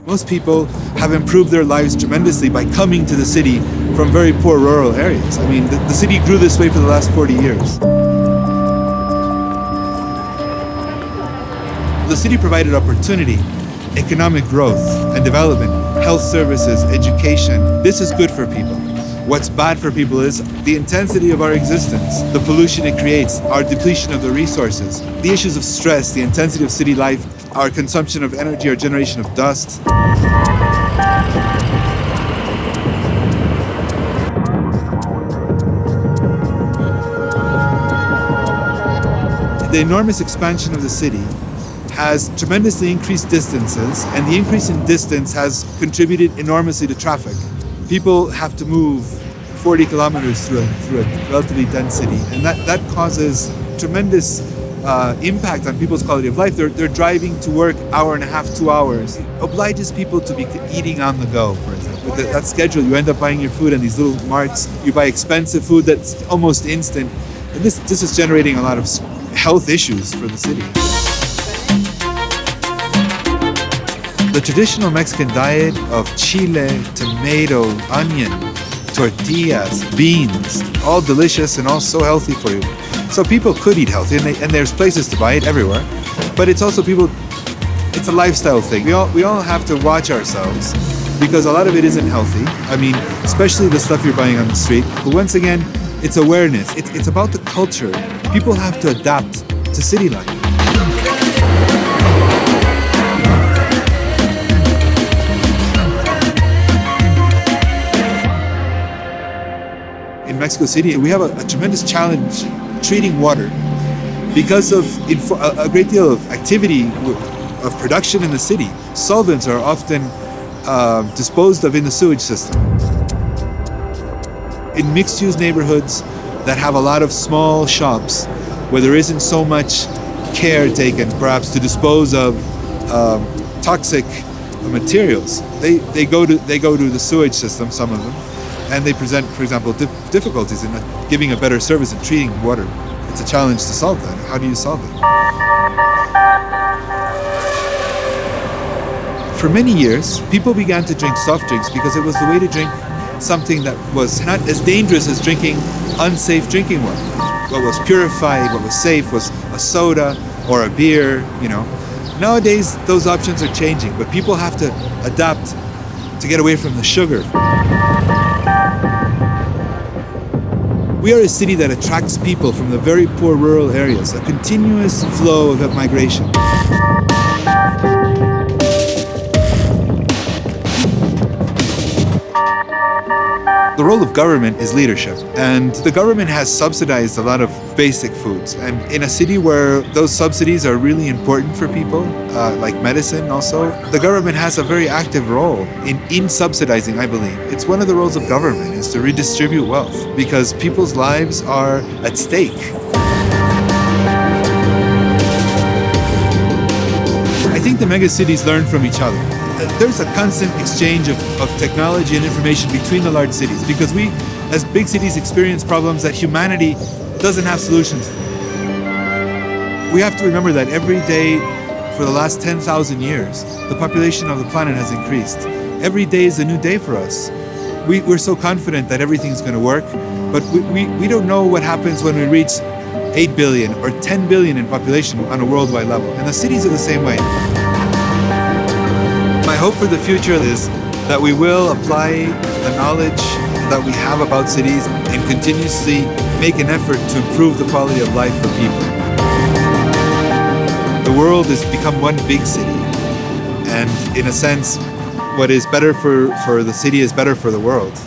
Most people have improved their lives tremendously by coming to the city from very poor rural areas. I mean, the city grew this way for the last 40 years. The city provided opportunity, economic growth and development, health services, education. This is good for people. What's bad for people is the intensity of our existence, the pollution it creates, our depletion of the resources, the issues of stress, the intensity of city life, our consumption of energy, our generation of dust. The enormous expansion of the city has tremendously increased distances, and the increase in distance has contributed enormously to traffic. People have to move 40 kilometers through a relatively dense city, and that causes tremendous impact on people's quality of life. They're driving to work hour and a half, 2 hours. It obliges people to be eating on the go, for example. With that schedule, you end up buying your food in these little marts. You buy expensive food that's almost instant. And this is generating a lot of health issues for the city. The traditional Mexican diet of chile, tomato, onion, tortillas, beans, all delicious and all so healthy for you. So people could eat healthy, and there's places to buy it everywhere. But it's also it's a lifestyle thing. We all have to watch ourselves because a lot of it isn't healthy. I mean, especially the stuff you're buying on the street. But once again, it's awareness. It's about the culture. People have to adapt to city life. In Mexico City, we have a tremendous challenge treating water because of a great deal of activity of production in the city. Solvents are often disposed of in the sewage system. In mixed-use neighborhoods that have a lot of small shops where there isn't so much care taken, perhaps, to dispose of toxic materials, they go to the sewage system, some of them, and they present, for example, difficulties in giving a better service and treating water. It's a challenge to solve that. How do you solve it? For many years, people began to drink soft drinks because it was the way to drink something that was not as dangerous as drinking unsafe drinking water. What was purified, what was safe was a soda or a beer, Nowadays, those options are changing, but people have to adapt to get away from the sugar. We are a city that attracts people from the very poor rural areas, a continuous flow of migration. The role of government is leadership, and the government has subsidized a lot of basic foods. And in a city where those subsidies are really important for people, like medicine also, the government has a very active role in subsidizing, I believe. It's one of the roles of government is to redistribute wealth because people's lives are at stake. I think the megacities learn from each other. There's a constant exchange of technology and information between the large cities because we, as big cities, experience problems that humanity doesn't have solutions for. We have to remember that every day for the last 10,000 years, the population of the planet has increased. Every day is a new day for us. We're so confident that everything's going to work, but we don't know what happens when we reach 8 billion or 10 billion in population on a worldwide level. And the cities are the same way. My hope for the future is that we will apply the knowledge that we have about cities and continuously make an effort to improve the quality of life for people. The world has become one big city, and in a sense, what is better for the city is better for the world.